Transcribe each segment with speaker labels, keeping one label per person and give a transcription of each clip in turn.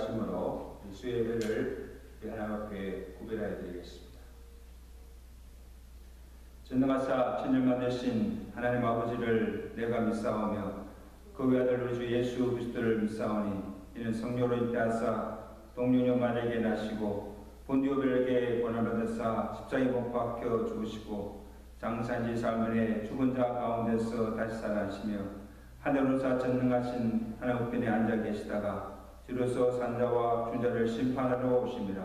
Speaker 1: 인도하심으로 수예배를 하나님 앞에 구별하여 드리겠습니다. 전능하사 천년만 되신 하나님 아버지를 내가 믿사오며 그 외아들 우리 주 예수 그리스도를 믿사오니 이는 성령으로 잉태하사 동육녀마리아에게 나시고 본디오 빌라에게 고난받으사 십자가에 못 박혀 죽으시고 장사인지 삶은에 죽은 자 가운데서 다시 살아나시며 하늘로사 전능하신 하나님 우편에 앉아 계시다가 뒤로서 산자와 준자를 심판하러 오심이라.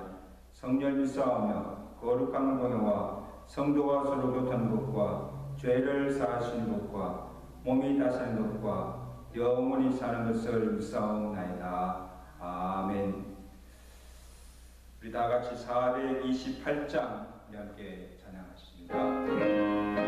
Speaker 1: 성령을 믿사오며 거룩한 공회와 성도와 서로 교통하는 것과 죄를 사하시는 것과 몸이 다스리는 것과 영원히 사는 것을 믿사옵나이다. 아멘. 우리 다같이 428장 함께 찬양하십니다.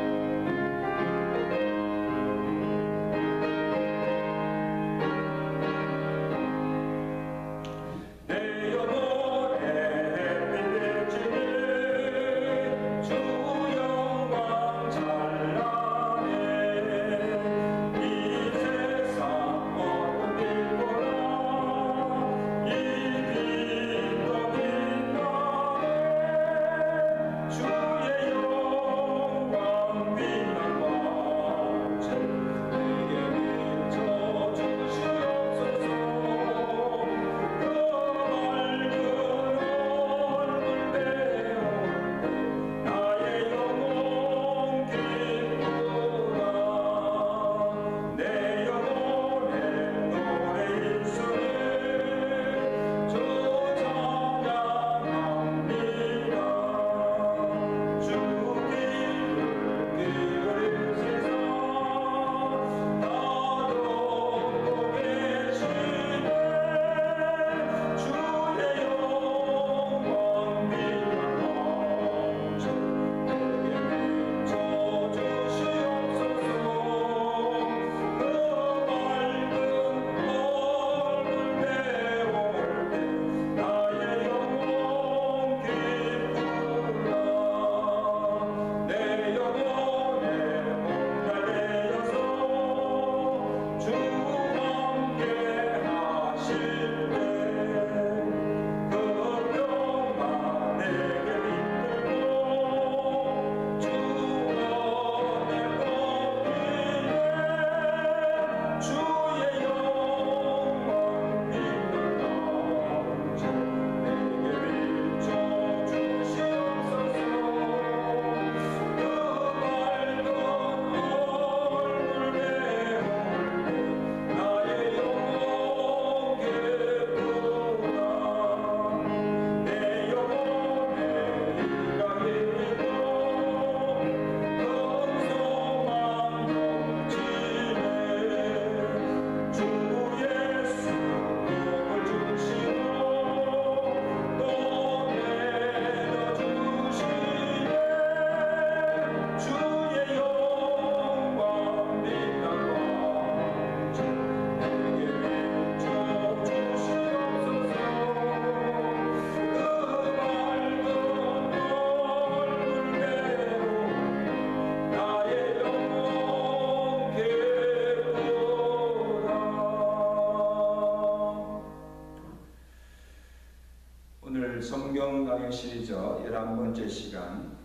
Speaker 1: 오늘 성경 강의 시리즈 11번째 시간,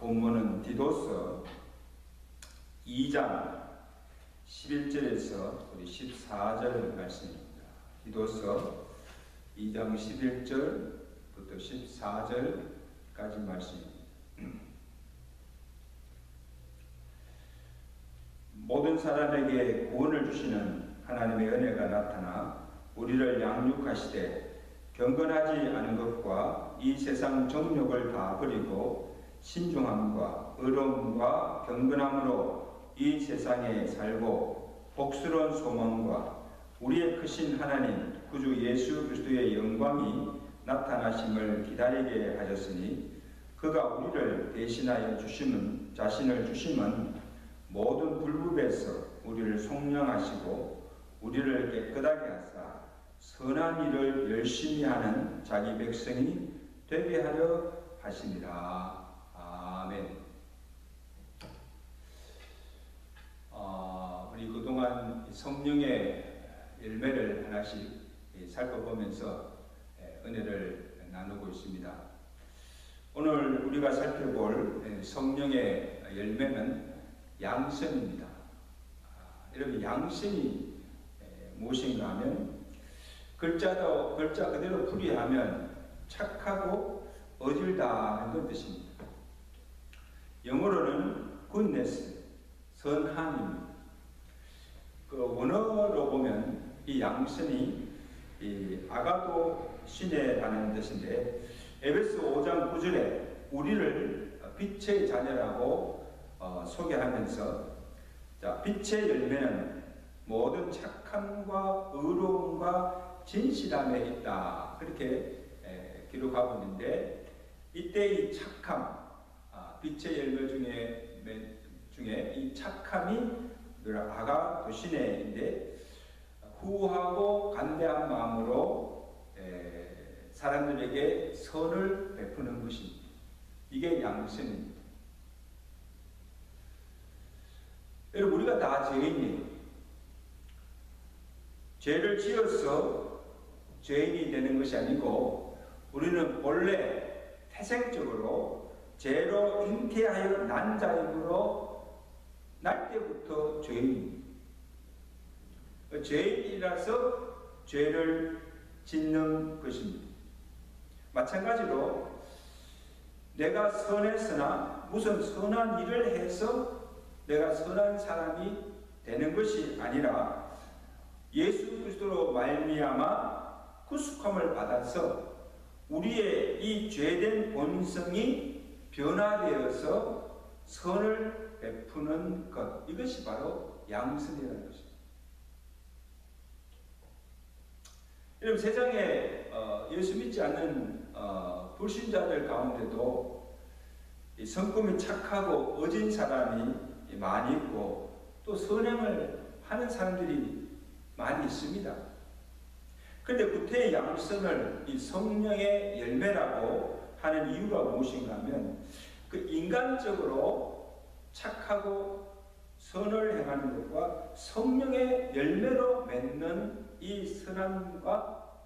Speaker 1: 본문은 디도서 2장 11절에서 우리 14절 말씀입니다. 디도서 2장 11절부터 14절까지 말씀입니다. 모든 사람에게 구원을 주시는 하나님의 은혜가 나타나 우리를 양육하시되 경건하지 않은 것과 이 세상 정욕을 다 버리고 신중함과 의로움과 경건함으로 이 세상에 살고 복스러운 소망과 우리의 크신 하나님 구주 예수 그리스도의 영광이 나타나심을 기다리게 하셨으니 그가 우리를 대신하여 주심은 자신을 주심은 모든 불법에서 우리를 속량하시고 우리를 깨끗하게 하사 선한 일을 열심히 하는 자기 백성이 되게 하려 하십니다. 아멘. 우리 그동안 성령의 열매를 하나씩 살펴보면서 은혜를 나누고 있습니다. 오늘 우리가 살펴볼 성령의 열매는 양선입니다. 여러분, 양선이 무엇인가 하면 글자 그대로 풀이하면 착하고 어질다 하는 뜻입니다. 영어로는 goodness, 선함입니다. 그 원어로 보면 이 양선이 아가도 신에라는 뜻인데, 에베소 5장 9절에 우리를 빛의 자녀라고 소개하면서, 자, 빛의 열매는 모든 착함과 의로움과 진실함에 있다, 그렇게 기록하고 있는데, 이때 이 착함, 빛의 열매 중에 이 착함이 아가도시네인데, 후하고 간대한 마음으로 사람들에게 선을 베푸는 것입니다. 이게 양선입니다. 여러분, 우리가 다 죄인이에요. 죄를 지어서 죄인이 되는 것이 아니고, 우리는 본래 태생적으로 죄로 잉태하여 난 자이므로 날 때부터 죄인입니다. 죄인이라서 죄를 짓는 것입니다. 마찬가지로 내가 선했으나 무슨 선한 일을 해서 내가 선한 사람이 되는 것이 아니라 예수 그리스도로 말미암아 구속함을 받아서 우리의 이 죄된 본성이 변화되어서 선을 베푸는 것, 이것이 바로 양선이라는 것입니다. 여러분, 세상에 예수 믿지 않는 불신자들 가운데도 성품이 착하고 어진 사람이 많이 있고, 또 선행을 하는 사람들이 많이 있습니다. 그런데 구태의 양선을 이 성령의 열매라고 하는 이유가 무엇인가 하면, 그 인간적으로 착하고 선을 행하는 것과 성령의 열매로 맺는 이 선함과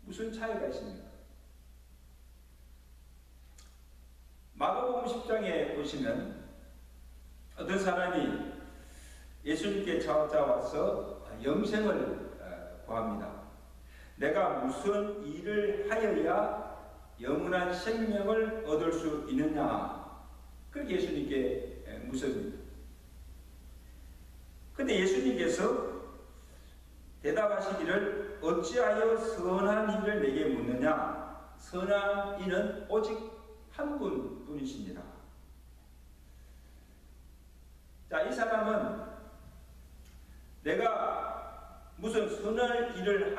Speaker 1: 무슨 차이가 있습니까? 마가복음 10장에 보시면 어떤 사람이 예수님께 찾아와서 영생을 구합니다. 내가 무슨 일을 하여야 영원한 생명을 얻을 수 있느냐, 그렇게 예수님께 묻습니다. 근데 예수님께서 대답하시기를, 어찌하여 선한 일을 내게 묻느냐? 선한 이는 오직 한 분뿐이십니다. 자, 이 사람은 내가 무슨 선한 일을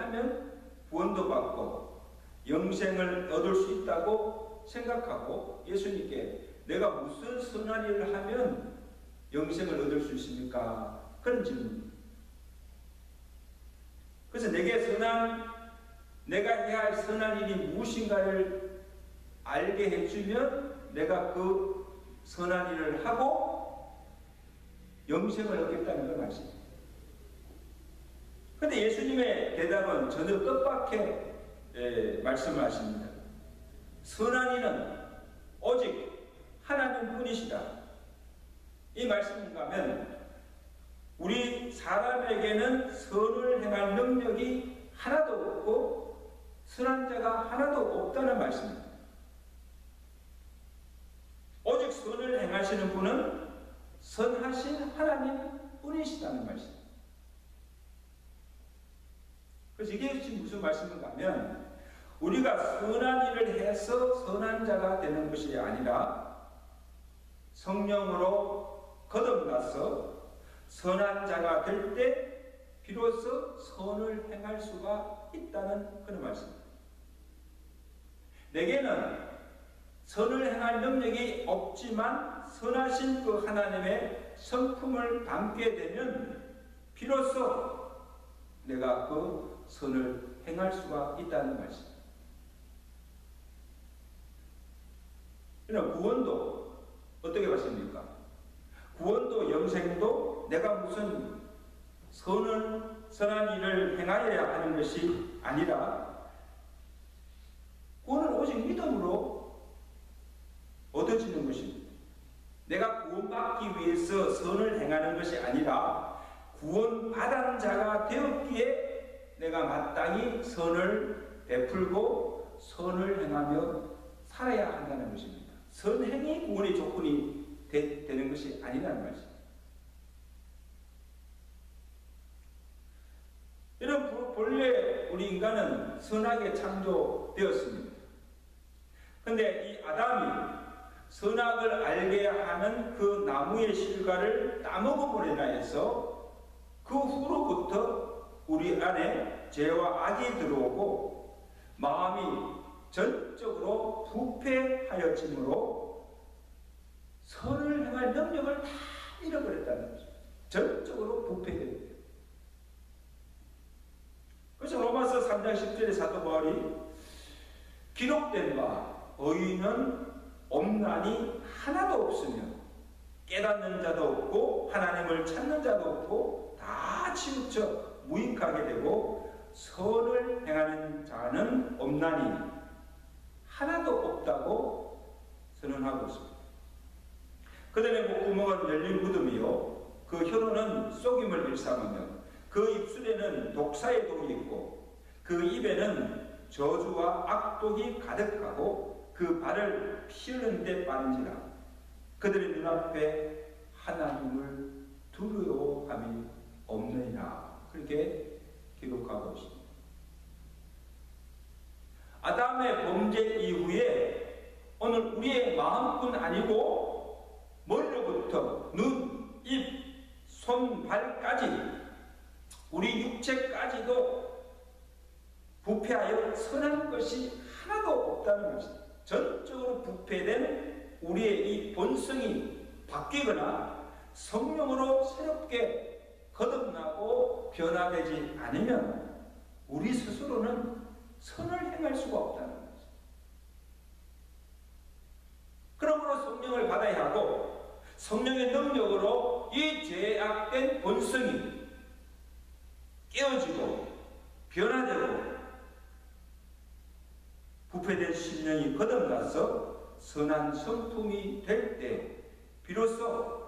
Speaker 1: 하면 구원도 받고 영생을 얻을 수 있다고 생각하고 예수님께 내가 무슨 선한 일을 하면 영생을 얻을 수 있습니까? 그런 질문입니다. 그래서 내가 해야 할 선한 일이 무엇인가를 알게 해주면 내가 그 선한 일을 하고 영생을 얻겠다는 걸 말씀입니다. 그런데 예수님의 대답은 전혀 뜻밖의 말씀을 하십니다. 선한 이는 오직 하나님 뿐이시다. 이 말씀인가 하면 우리 사람에게는 선을 행할 능력이 하나도 없고 선한 자가 하나도 없다는 말씀입니다. 오직 선을 행하시는 분은 선하신 하나님 뿐이시다는 말씀입니다. 그래서 이게 지금 무슨 말씀인가 하면 우리가 선한 일을 해서 선한 자가 되는 것이 아니라 성령으로 거듭나서 선한 자가 될 때 비로소 선을 행할 수가 있다는 그런 말씀입니다. 내게는 선을 행할 능력이 없지만 선하신 그 하나님의 성품을 담게 되면 비로소 내가 그 선을 행할 수가 있다는 말씀입니다. 그럼 구원도 어떻게 봤습니까? 구원도 영생도 내가 무슨 선을 선한 일을 행하여야 하는 것이 아니라 구원은 오직 믿음으로 얻어지는 것입니다. 내가 구원받기 위해서 선을 행하는 것이 아니라 구원받은 자가 되었기에 내가 마땅히 선을 베풀고 선을 행하며 살아야 한다는 것입니다. 선행이 구원의 조건이 되는 것이 아니라는 말씀입니다. 여러분, 본래 우리 인간은 선하게 창조되었습니다. 그런데 이 아담이 선악을 알게 하는 그 나무의 실과를 따먹음으로 인하여서 그 후로부터 우리 안에 죄와 악이 들어오고 마음이 전적으로 부패하여짐으로 선을 행할 능력을 다 잃어버렸다는 거죠. 전적으로 부패되는. 그래서 로마서 3장 10절에 사도 바울이 기록된 바 의인은 없나니 하나도 없으며 깨닫는 자도 없고 하나님을 찾는 자도 없고 다 치우쳐 무익하게 되고 선을 행하는 자는 없나니 하나도 없다고 선언하고 있습니다. 그들의 목구멍은 열린 무덤이요 그 혀로는 속임을 일삼으며 그 입술에는 독사의 독이 있고 그 입에는 저주와 악독이 가득하고 그 발을 피 흘리는 데 빠른지라 그들의 눈앞에 하나님을 두려워함이 없느니라. 그렇게 기록하고 있습니다. 아담의 범죄 이후에 오늘 우리의 마음뿐 아니고 머리로부터 눈, 입, 손, 발까지 우리 육체까지도 부패하여 선한 것이 하나도 없다는 것입니다. 전적으로 부패된 우리의 이 본성이 바뀌거나 성령으로 새롭게 거듭나고 변화되지 않으면 우리 스스로는 선을 행할 수가 없다는 것입니다. 그러므로 성령을 받아야 하고 성령의 능력으로 이 죄악된 본성이 깨어지고 변화되고 부패된 심령이 거듭나서 선한 성품이 될 때 비로소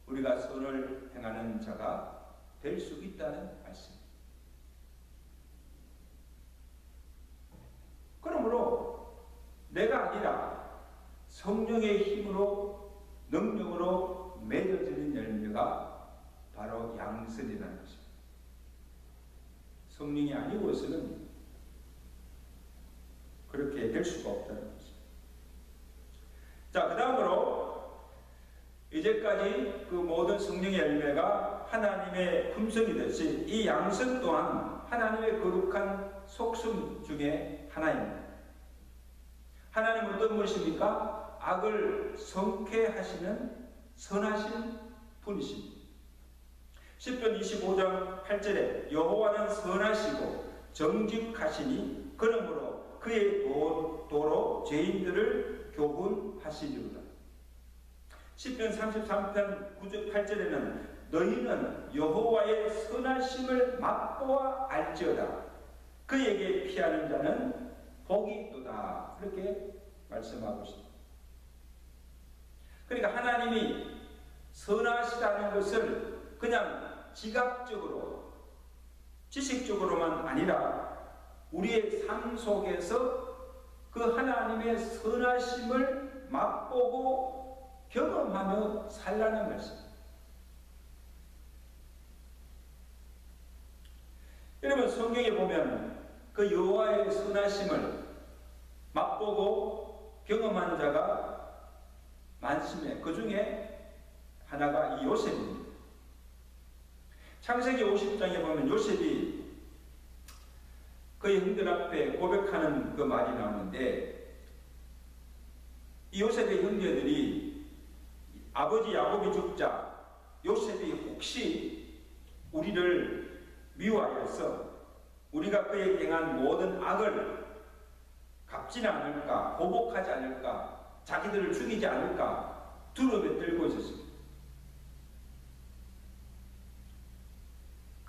Speaker 1: 우리가 선을 행하는 자가 될 수 있다는 말씀입니다. 그러므로 내가 아니라 성령의 힘으로 능력으로 맺어지는 열매가 바로 양선이라는 것입니다. 성령이 아니고서는 그렇게 될 수가 없다는 것입니다. 자, 그 다음으로 이제까지 그 모든 성령의 열매가 하나님의 품성이듯이 이 양선 또한 하나님의 거룩한 속성 중에 하나입니다. 하나님은 어떤 분이십니까? 악을 성쾌하시는 선하신 분이십니다. 시편 25장 8절에 여호와는 선하시고 정직하시니 그러므로 그의 도로 죄인들을 교훈하시리로다. 시편 33편 9절 8절에는 너희는 여호와의 선하심을 맛보아 알지어다. 그에게 피하는 자는 복이 있도다. 그렇게 말씀하고 있습니다. 그러니까 하나님이 선하시다는 것을 그냥 지각적으로 지식적으로만 아니라 우리의 삶 속에서 그 하나님의 선하심을 맛보고 경험하며 살라는 말씀입니다. 여러분, 성경에 보면 그 여호와의 선하심을 맛보고 경험한 자가 많습니다. 그 중에 하나가 이 요셉입니다. 창세기 50장에 보면 요셉이 그의 형들 앞에 고백하는 그 말이 나오는데 이 요셉의 형제들이 아버지 야곱이 죽자 요셉이 혹시 우리를 미워하여서 우리가 그에게 행한 모든 악을 갚지는 않을까, 보복하지 않을까, 자기들을 죽이지 않을까 두려움에 떨고 있었습니다.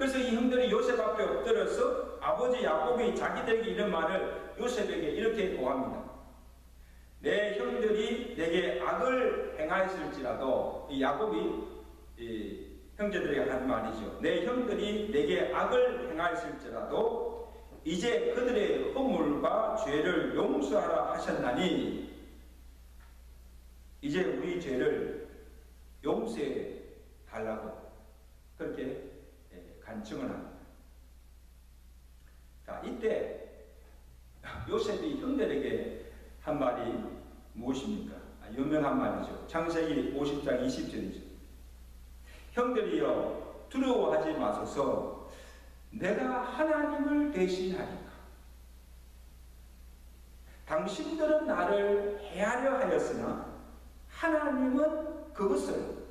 Speaker 1: 그래서 이 형들이 요셉 앞에 엎드려서 아버지 야곱이 자기들에게 이런 말을 요셉에게 이렇게 고합니다. 내 형들이 내게 악을 행하였을지라도, 이 야곱이 형제들에게 한 말이죠. 내 형들이 내게 악을 행하였을지라도 이제 그들의 허물과 죄를 용서하라 하셨나니 이제 우리 죄를 용서해 달라고 그렇게 간청을 합니다. 자, 이때 요셉이 형들에게 한 말이 무엇입니까? 유명한 말이죠. 창세기 50장 20절이죠. 형들이여 두려워하지 마소서, 내가 하나님을 대신하리까. 당신들은 나를 해하려 하였으나 하나님은 그것을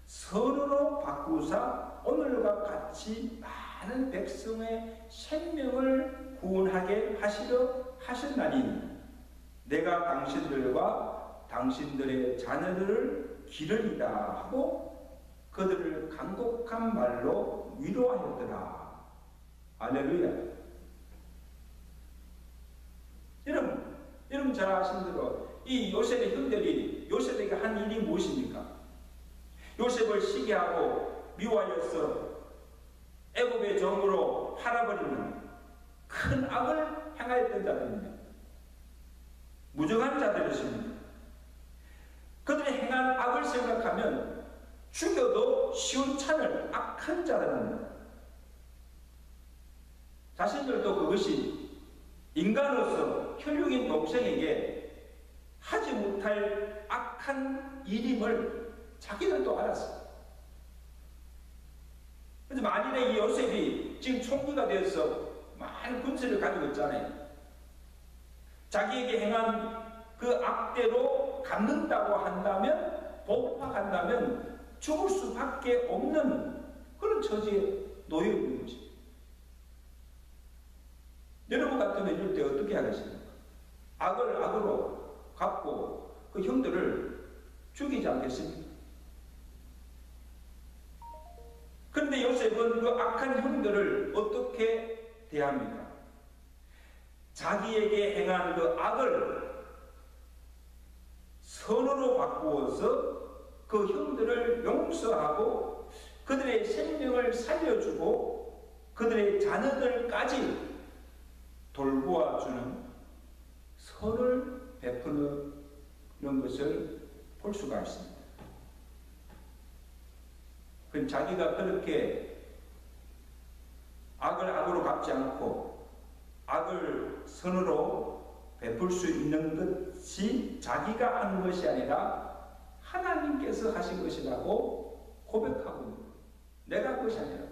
Speaker 1: 선으로 바꾸사 오늘과 같이 많은 백성의 생명을 구원하게 하시려 하셨나니 내가 당신들과 당신들의 자녀들을 기르리다 하고 그들을 간곡한 말로 위로하였더라. 할렐루야. 여러분 잘 아시는 대로 이 요셉의 형들이 요셉에게 한 일이 무엇입니까? 요셉을 시기하고 미워하여서 애굽의 종으로 팔아버리는 큰 악을 행하였던 자들입니다. 무정한 자들이십니다. 그들이 행한 악을 생각하면 죽여도 시원찮을 악한 자들입니다. 자신들도 그것이 인간으로서 혈육인 동생에게 하지 못할 악한 일임을 자기들도 알았어요. 그래서 만일에 이 요셉이 지금 총리가 되어서 많은 군사를 가지고 있잖아요. 자기에게 행한 그 악대로 갚는다고 한다면, 복파한다면 죽을 수밖에 없는 그런 처지에 놓여 있는 것입니다. 여러분 같으면 이럴 때 어떻게 하겠습니까? 악을 악으로 갚고 그 형들을 죽이지 않겠습니까? 그런데 요셉은 그 악한 형들을 어떻게 대합니까? 자기에게 행한 그 악을 선으로 바꾸어서 그 형들을 용서하고 그들의 생명을 살려주고 그들의 자녀들까지 돌보아주는 선을 베푸는 것을 볼 수가 있습니다. 그럼 자기가 그렇게 악을 악으로 갚지 않고 악을 선으로 베풀 수 있는 것이 자기가 하는 것이 아니라 하나님께서 하신 것이라고 고백하고 있는 거예요. 내가 한 것이 아니라.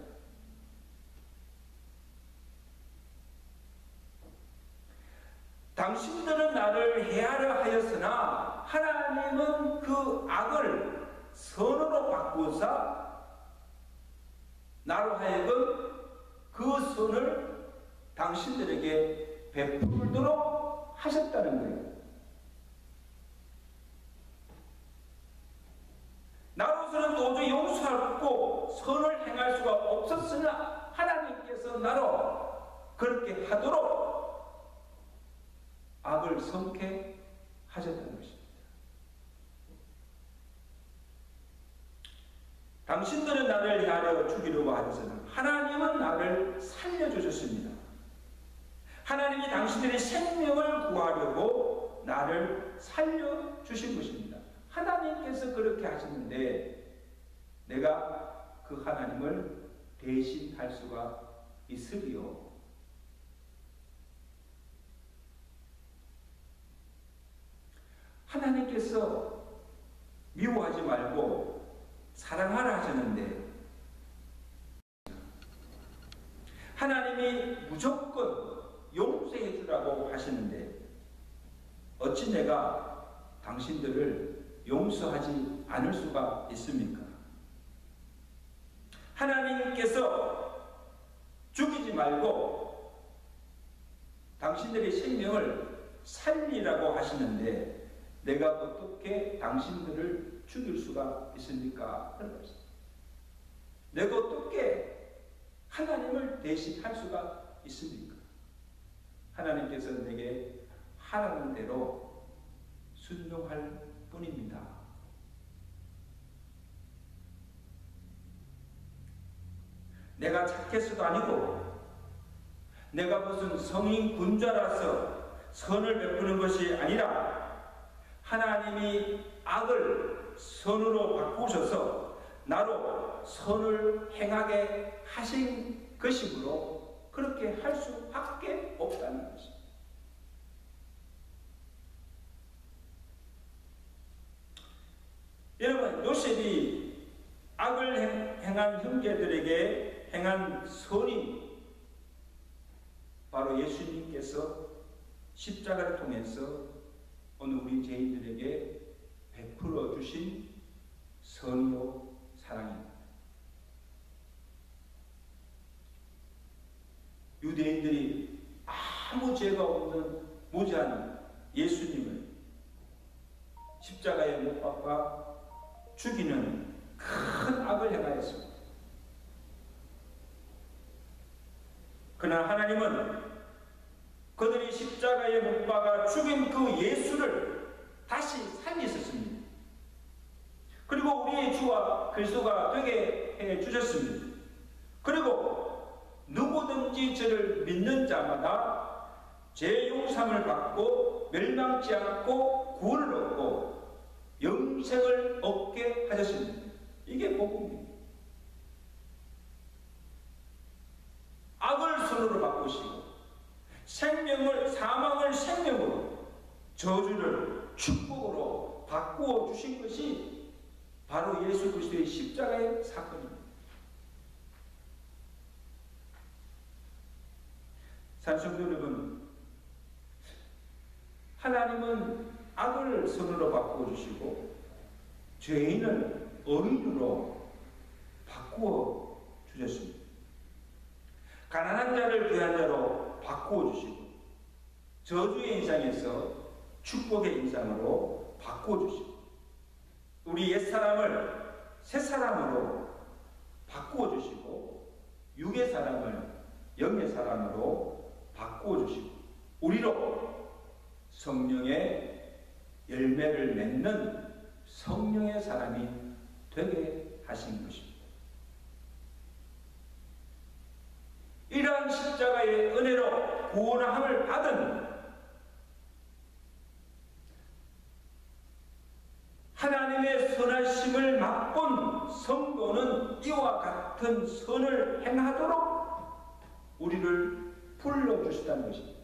Speaker 1: 당신들은 나를 해하려 하였으나 하나님은 그 악을 선으로 바꾸사 나로 하여금 그 선을 당신들에게 베풀도록 하셨다는 거예요. 나로서는 도저히 용서하고 선을 행할 수가 없었으나 하나님께서 나로 그렇게 하도록 악을 성케 하셨다는 것입니다. 당신들은 나를 해하려 죽이려고 하였으나 하나님은 나를 살려주셨습니다. 하나님이 당신들의 생명을 구하려고 나를 살려주신 것입니다. 하나님께서 그렇게 하셨는데 내가 그 하나님을 대신할 수가 있으리요? 하나님께서 미워하지 말고 사랑하라 하셨는데 하나님이 무조건 용서해 주라고 하시는데 어찌 내가 당신들을 용서하지 않을 수가 있습니까? 하나님께서 죽이지 말고 당신들의 생명을 살리라고 하시는데 내가 어떻게 당신들을 죽일 수가 있습니까? 내가 어떻게 하나님을 대신할 수가 있습니까? 하나님께서 내게 하라는 대로 순종할 뿐입니다. 내가 착해서도 아니고 내가 무슨 성인 군자라서 선을 베푸는 것이 아니라 하나님이 악을 선으로 바꾸셔서 나로 선을 행하게 하신 것이므로 그렇게 할 수밖에 없다는 것입니다. 여러분, 요셉이 악을 행한 형제들에게 행한 선이 바로 예수님께서 십자가를 통해서 오늘 우리 죄인들에게 베풀어 주신 선이요 사랑입니다. 유대인들이 아무 죄가 없는 무죄한 예수님을 십자가에 못 박아 죽이는 큰 악을 행하였습니다. 그러나 하나님은 그들이 십자가에 못 박아 죽인 그 예수를 다시 살리셨습니다. 그리고 우리의 주와 그리스도가 되게 해 주셨습니다. 그리고 누구든지 저를 믿는 자마다 죄 용서함을 받고 멸망치 않고 구원을 얻고 영생을 얻게 하셨습니다. 이게 복음입니다. 악을 선으로 바꾸시고 사망을 생명으로, 저주를 축복으로 바꾸어 주신 것이 바로 예수 그리스도의 십자가의 사건입니다. 사랑하는 성도 여러분, 하나님은 악을 선으로 바꾸어 주시고 죄인을 의인으로 바꾸어 주셨습니다. 가난한 자를 귀한 자로 바꾸어 주시고 저주의 인상에서 축복의 인상으로 바꾸어 주시고 우리 옛사람을 새사람으로 바꾸어 주시고 육의 사람을 영의 사람으로 바꾸어 주시고 우리로 성령의 열매를 맺는 성령의 사람이 되게 하신 것입니다. 이러한 십자가의 은혜로 구원함을 받은 하나님의 선하심을 맛본 성도는 이와 같은 선을 행하도록 우리를 불러주시다는 것입니다.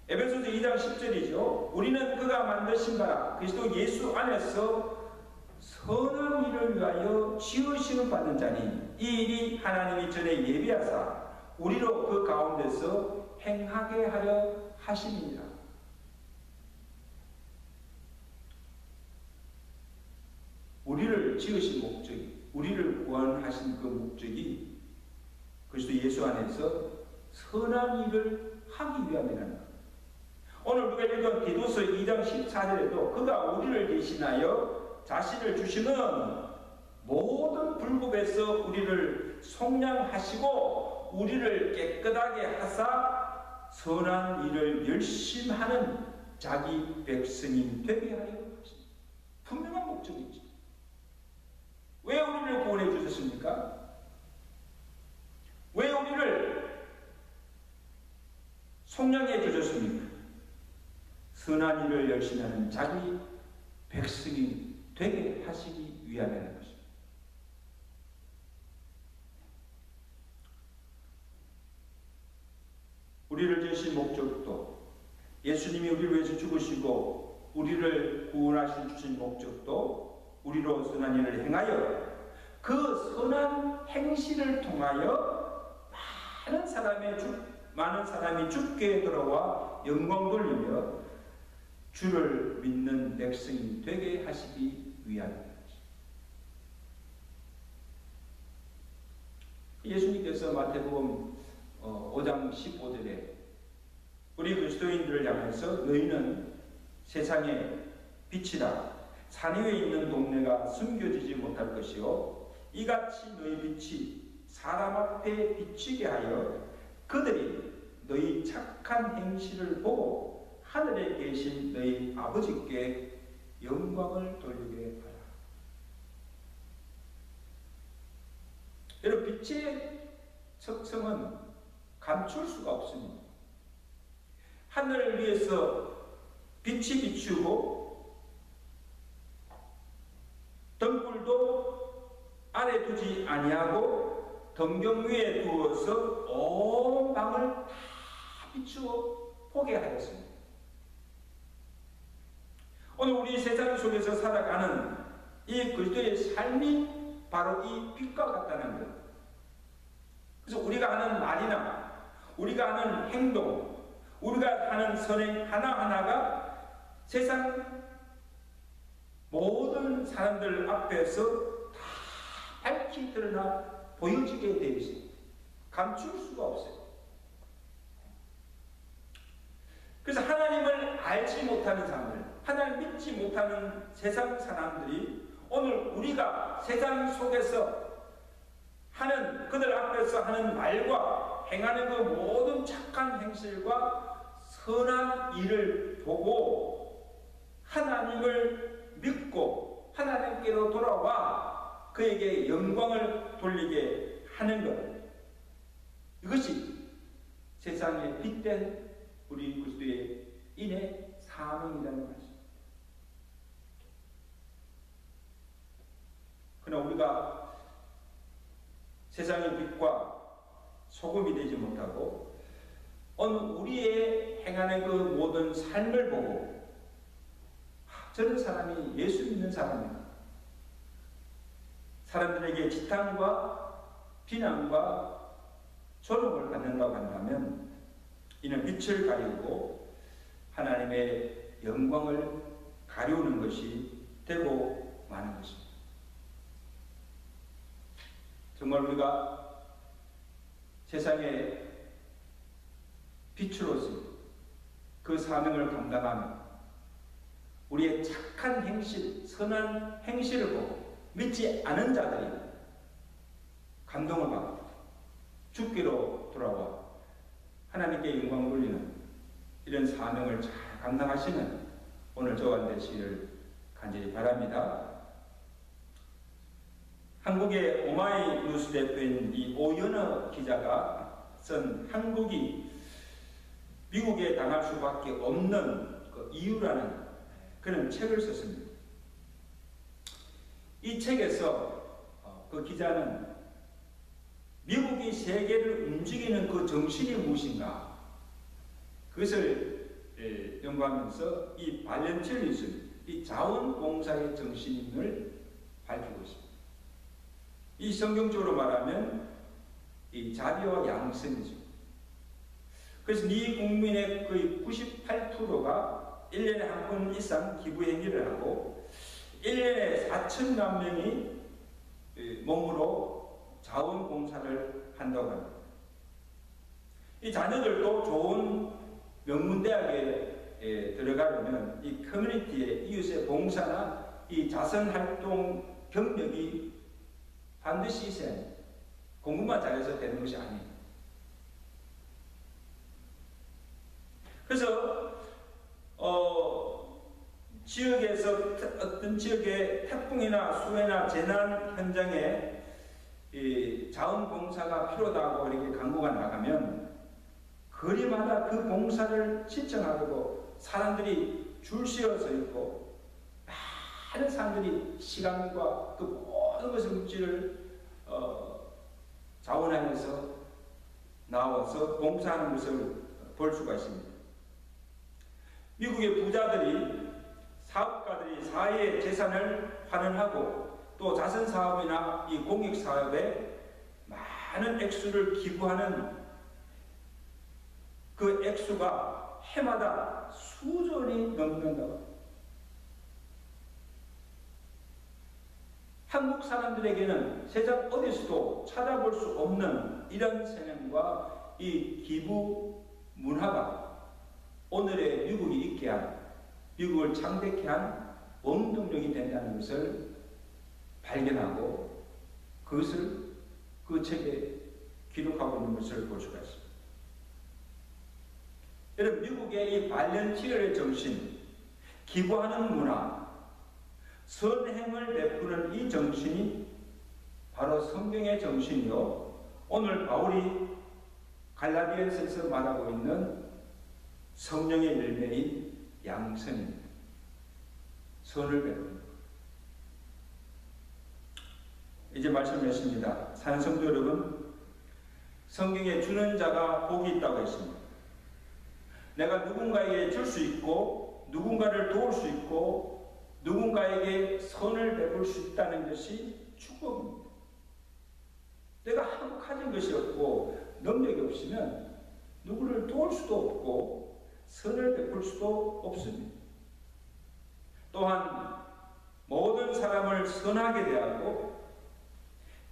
Speaker 1: 에베소서 2장 10절이죠. 우리는 그가 만드신 바 그리스도 예수 안에서 선한 일을 위하여 지으심을 받는 자니 이 일이 하나님이 전에 예비하사 우리로 그 가운데서 행하게 하려 하심이니라. 우리를 지으신 목적이, 우리를 구원하신 그 목적이 그리스도 예수 안에서 선한 일을 하기 위함이라는 것. 오늘 우리가 읽은 디도서 2장 14절에도 그가 우리를 대신하여 자신을 주시는 모든 불법에서 우리를 속량하시고 우리를 깨끗하게 하사 선한 일을 열심히 하는 자기 백성이 되게 하려 하십니다. 분명한 목적이죠. 왜 우리를 구원해 주셨습니까? 왜 우리를 속량해 주셨습니까? 선한 일을 열심히 하는 자기 백성이 되게 하시기 위함이라는 것입니다. 우리를 지으신 목적도, 예수님이 우리를 위해서 죽으시고 우리를 구원하시 주신 목적도 우리로 선한 일을 행하여 그 선한 행실을 통하여 많은 사람이 주께 들어와 영광 돌리며 주를 믿는 백성이 되게 하시기 위함입니다. 예수님께서 마태복음 5장 15절에 우리 그리스도인들을 향해서 너희는 세상의 빛이다. 산 위에 있는 동네가 숨겨지지 못할 것이요 이같이 너희 빛이 사람 앞에 비추게 하여 그들이 너희 착한 행실을 보고 하늘에 계신 너희 아버지께 영광을 돌리게 하라. 여러분, 빛의 특성은 감출 수가 없습니다. 하늘을 위해서 빛이 비추고 등불도 아래 두지 아니하고 등경 위에 두어서 온 방을 다 비추어 보게 하였습니다. 오늘 우리 세상 속에서 살아가는 이 그리스도의 삶이 바로 이 빛과 같다는 것. 그래서 우리가 하는 말이나 우리가 하는 행동, 우리가 하는 선행 하나하나가 세상 모든 사람들 앞에서 다 밝히 드러나 보여지게 되어 있습니다. 감출 수가 없어요. 그래서 하나님을 알지 못하는 사람들, 하나님을 믿지 못하는 세상 사람들이 오늘 우리가 세상 속에서 하는, 그들 앞에서 하는 말과 행하는 그 모든 착한 행실과 선한 일을 보고 하나님을 믿고 하나님께로 돌아와 그에게 영광을 돌리게 하는 것, 이것이 세상에 빛된 우리 그리스도의 인의 사명이라는 것입니다. 그러나 우리가 세상의 빛과 소금이 되지 못하고 오늘 우리의 행하는 그 모든 삶을 보고 저런 사람이 예수 믿는 사람이다, 사람들에게 지탄과 비난과 조롱을 받는다고 한다면 이는 빛을 가리우고 하나님의 영광을 가리우는 것이 되고 마는 것입니다. 정말 우리가 세상의 빛으로서 그 사명을 감당하며 우리의 착한 행실, 선한 행실을 보고 믿지 않은 자들이 감동을 받고 주께로 돌아와 하나님께 영광을 돌리는 이런 사명을 잘 감당하시는 오늘 저와 되시기를 간절히 바랍니다. 한국의 오마이뉴스 대표인 이 오연어 기자가 쓴 한국이 미국에 당할 수밖에 없는 그 이유라는 그런 책을 썼습니다. 이 책에서 그 기자는 미국이 세계를 움직이는 그 정신이 무엇인가, 그것을 연구하면서 이 발렌티어리즘, 이 자원봉사의 정신을 밝히고 있습니다. 이 성경적으로 말하면 이 자비와 양성이죠. 그래서 미 국민의 거의 98%가 1년에 한 번 이상 기부 행위를 하고 1년에 4천만 명이 몸으로 자원봉사를 한다고 합니다. 이 자녀들도 좋은 명문대학에 들어가려면 이 커뮤니티의 이웃의 봉사나 이 자선활동 경력이 반드시 있어야 합니다. 공부만 잘해서 되는 것이 아니에요. 그래서 지역에서 어떤 지역의 태풍이나 수해나 재난 현장에 이 자원봉사가 필요하다고 이렇게 광고가 나가면 거리마다 그 봉사를 신청하고 사람들이 줄 서서 있고 많은 사람들이 시간과 그 모든 것을 물질을 자원하면서 나와서 봉사하는 것을 볼 수가 있습니다. 미국의 부자들이, 사업가들이 사회의 재산을 환원하고 또 자선사업이나 이 공익사업에 많은 액수를 기부하는 그 액수가 해마다 수조원이 넘는다고. 한국 사람들에게는 세상 어디서도 찾아볼 수 없는 이런 세상과 이 기부 문화가 오늘의 미국이 있게 한, 미국을 창백케 한 원동력이 된다는 것을 발견하고 그것을 그 책에 기록하고 있는 것을 볼 수가 있습니다. 여러분, 미국의 이 발렌티어의 정신, 기부하는 문화, 선행을 베푸는 이 정신이 바로 성경의 정신이요, 오늘 바울이 갈라디아서에서 말하고 있는 성령의 열매인 양선입니다. 선을 베푸는 것. 이제 말씀했습니다. 사는 성도 여러분, 성경에 주는 자가 복이 있다고 했습니다. 내가 누군가에게 줄 수 있고, 누군가를 도울 수 있고, 누군가에게 선을 베풀 수 있다는 것이 축복입니다. 내가 아무 가진 것이 없고 능력이 없으면 누구를 도울 수도 없고 선을 베풀 수도 없습니다. 또한 모든 사람을 선하게 대하고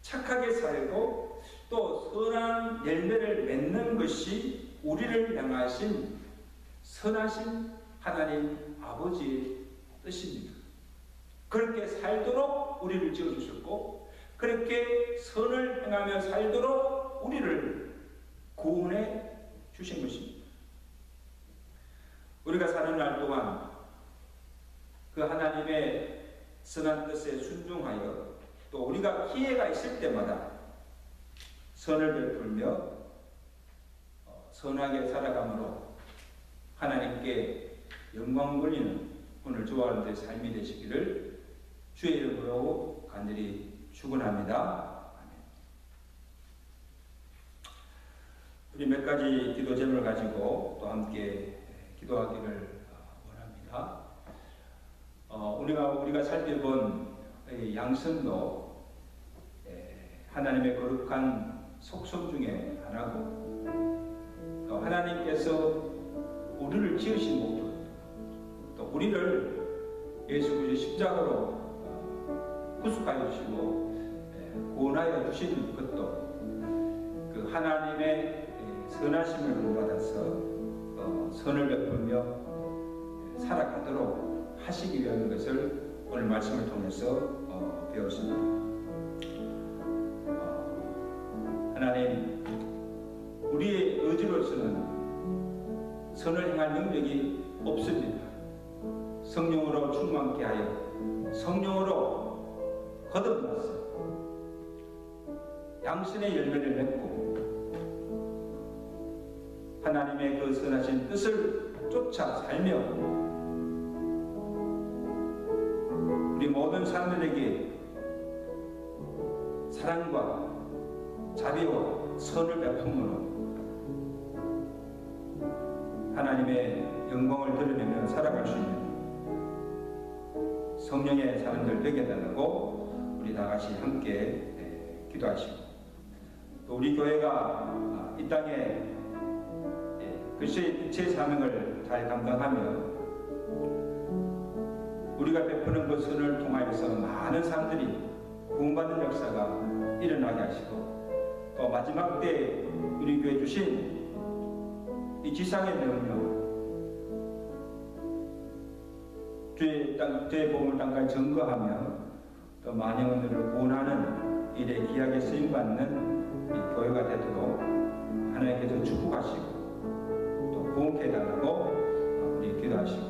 Speaker 1: 착하게 살고 또 선한 열매를 맺는 것이 우리를 향하신 선하신 하나님 아버지의 뜻입니다. 그렇게 살도록 우리를 지어주셨고, 그렇게 선을 행하며 살도록 우리를 구원해 주신 것입니다. 우리가 사는 날 동안 그 하나님의 선한 뜻에 순종하여 또 우리가 기회가 있을 때마다 선을 베풀며 선하게 살아감으로 하나님께 영광 돌리는 오늘 좋아하는 데 삶이 되시기를 주의 이름으로 간절히 축원합니다. 아멘. 우리 몇 가지 기도 제목을 가지고 또 함께 기도하기를 원합니다. 우리가 살펴본 양선도 하나님의 거룩한 속성 중에 하나고, 또 하나님께서 우리를 지으신 목적, 또 우리를 예수 그리스도의 십자가로 구속하여 주시고 구원하여 주신 것도 그 하나님의 선하심을 본받아서 선을 베풀며 살아가도록 하시기 위한 것을 오늘 말씀을 통해서 배웠습니다. 하나님, 우리의 의지로서는 선을 행할 능력이 없습니다. 성령으로 충만케 하여 성령으로 거듭나서 양신의 열매를 맺고 하나님의 그 선하신 뜻을 쫓아 살며 우리 모든 사람들에게 사랑과 자비와 선을 베품으로 하나님의 영광을 드러내며 살아갈 수 있는 성령의 사람들 되게 달라고 우리 다같이 함께 기도하시고, 또 우리 교회가 이 땅에 그리스도의 빛의 사명을 잘 감당하며 우리가 베푸는 그 선을 통하여서 많은 사람들이 구원받는 역사가 일어나게 하시고, 또 마지막 때 우리 교회 주신 이 지상의 명령, 주의 복음을 땅까지 증거하며 또 많은 영혼들을 구원하는 일에 귀하게 쓰임받는 이 교회가 되도록 하나님께서 축복하시고 또 구원케 해달라고 우리 기도하시고,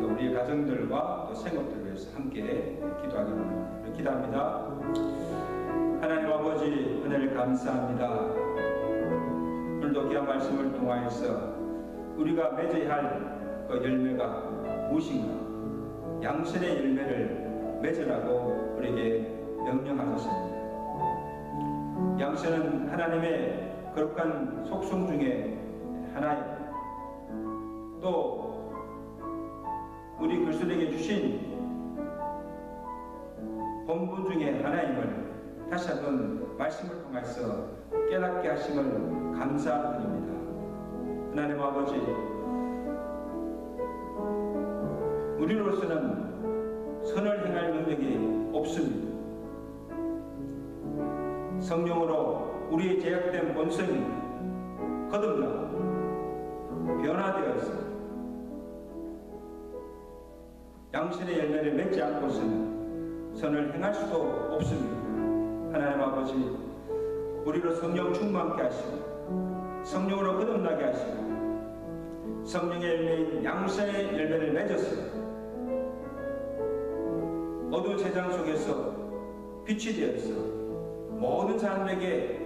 Speaker 1: 또 우리 가정들과 또 생업들을 위해서 함께 기도하기를 기도합니다. 하나님 아버지, 은혜를 감사합니다. 오늘도 귀한 말씀을 통하여서 우리가 맺어야 할 그 열매가 무엇인가, 양선의 열매를 맺으라고 우리에게 명령하셨습니다. 양선은 하나님의 거룩한 속성 중에 하나이고, 또 우리 그리스도에게 주신 본분 중에 하나임을 다시 한번 말씀을 통해서 깨닫게 하심을 감사드립니다. 하나님 아버지, 우리로서는 선을 행할 능력이 없습니다. 성령으로 우리의 제약된 본성이 거듭나 변화되어서 양신의 열매를 맺지 않고서는 선을 행할 수도 없습니다. 하나님 아버지, 우리로 성령 충만케 하시고 성령으로 거듭나게 하시고 성령의 열매인 양생의 열매를 맺어서 어두운 세상 속에서 빛이 되어서 모든 사람에게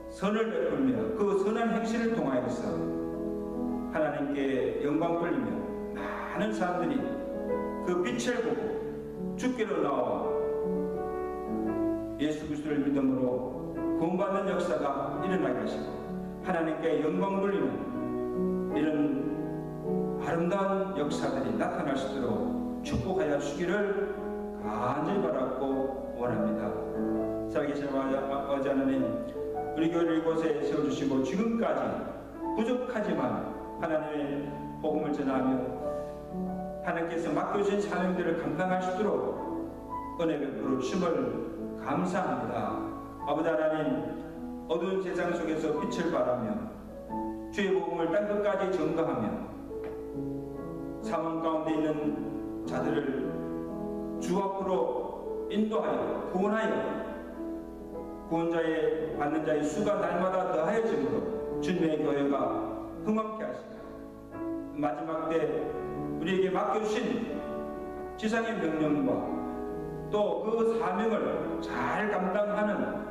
Speaker 1: 선을 베풀며 그 선한 행실을 통하여서 하나님께 영광 돌리며 많은 사람들이 그 빛을 보고 주께로 나와 예수 그리스도를 믿음으로 구원받는 역사가 일어나게 하시고 하나님께 영광 돌리는 이런 아름다운 역사들이 나타날 수 있도록 축복하여 주기를 간절히 바라고 원합니다. 살아계신 아버지 하나님, 우리 교회를 이곳에 세워주시고 지금까지 부족하지만 하나님의 복음을 전하며 하나님께서 맡겨주신 사명들을 감당할 수 있도록 은혜 베풀어 주심을 감사합니다. 아버지 하나님, 어두운 세상 속에서 빛을 발하며 주의 복음을 땅 끝까지 전가하며 사망 가운데 있는 자들을 주 앞으로 인도하여 구원하여 구원자의 받는 자의 수가 날마다 더하여짐으로 주님의 교회가 흥왕케 하시고 마지막 때 우리에게 맡겨주신 지상의 명령과 또 그 사명을 잘 감당하는,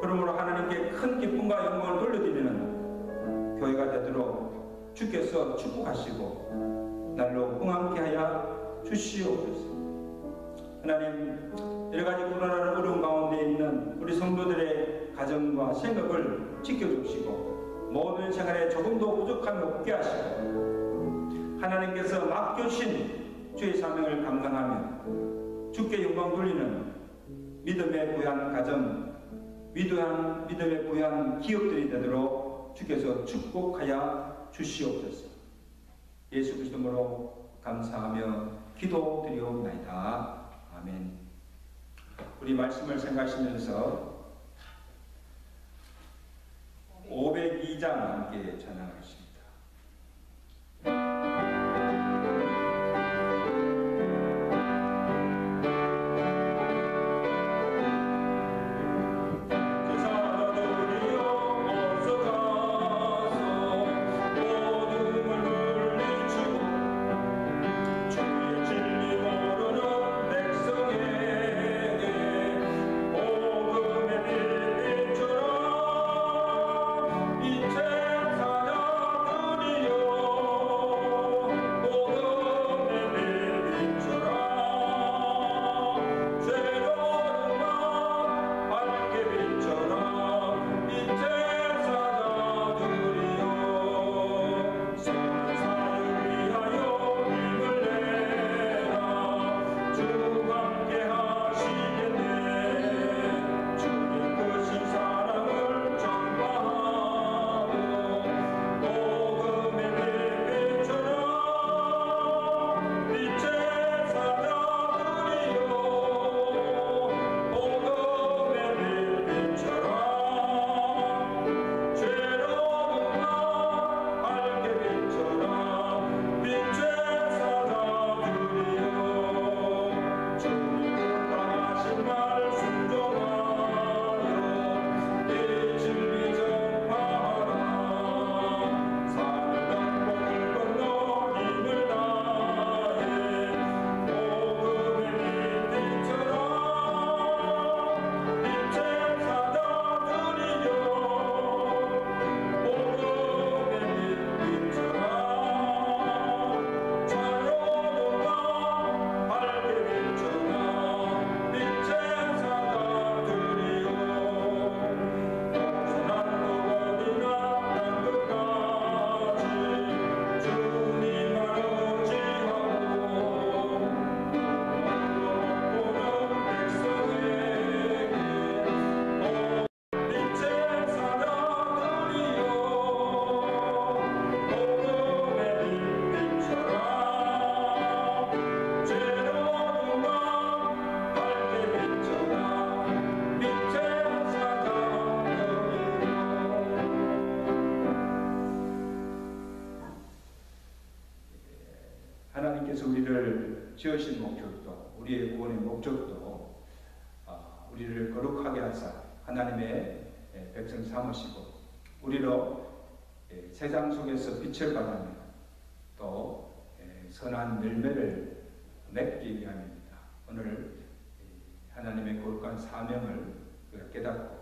Speaker 1: 그러므로 하나님께 큰 기쁨과 영광을 돌려드리는 교회가 되도록 주께서 축복하시고 날로 흥왕케 하여 주시옵소서. 하나님, 여러가지 고난하는 어려운 가운데 있는 우리 성도들의 가정과 생각을 지켜주시고 모든 생활에 조금도 부족함이 없게 하시고 하나님께서 맡겨주신 주의 사명을 감당하며 주께 영광 돌리는 믿음의 부유한 가정, 위대한 믿음의 부유한 기업들이 되도록 주께서 축복하여 주시옵소서. 예수 그리스도로 감사하며 기도드리옵나이다. 아멘. 우리 말씀을 생각하시면서 502장 함께 전하겠습니다. 하나님께서 우리를 지으신 목적도, 우리의 구원의 목적도 우리를 거룩하게 하사 하나님의 백성 삼으시고 우리로 세상 속에서 빛을 발하며 또 선한 열매를 맺기 위함입니다. 오늘 하나님의 거룩한 사명을 깨닫고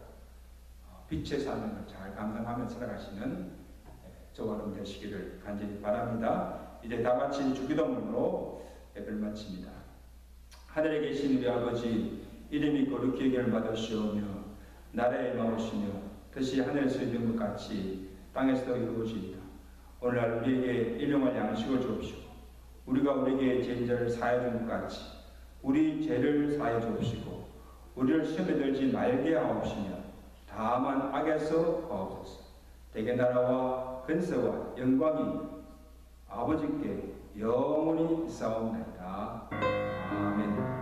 Speaker 1: 빛의 사명을 잘 감당하며 살아가시는 저와 여러분 되시기를 간절히 바랍니다. 이제 다 같이 주기도문으로 예배를 마칩니다. 하늘에 계신 우리 아버지, 이름이 거룩히 여김을 받으시오며 나라의 마오시며 뜻이 하늘에서 이룬 것 같이 땅에서도 이루어지이다. 오늘날 우리에게 일용할 양식을 주옵시고 우리가 우리에게 죄인들을 사하여 준 것 같이 우리 죄를 사하여 주옵시고 우리를 시험에 들지 말게 하옵시며 다만 악에서 구하옵소서. 대개 나라와 근세와 영광이 아버지께 영원히 있사옵나이다. 아멘.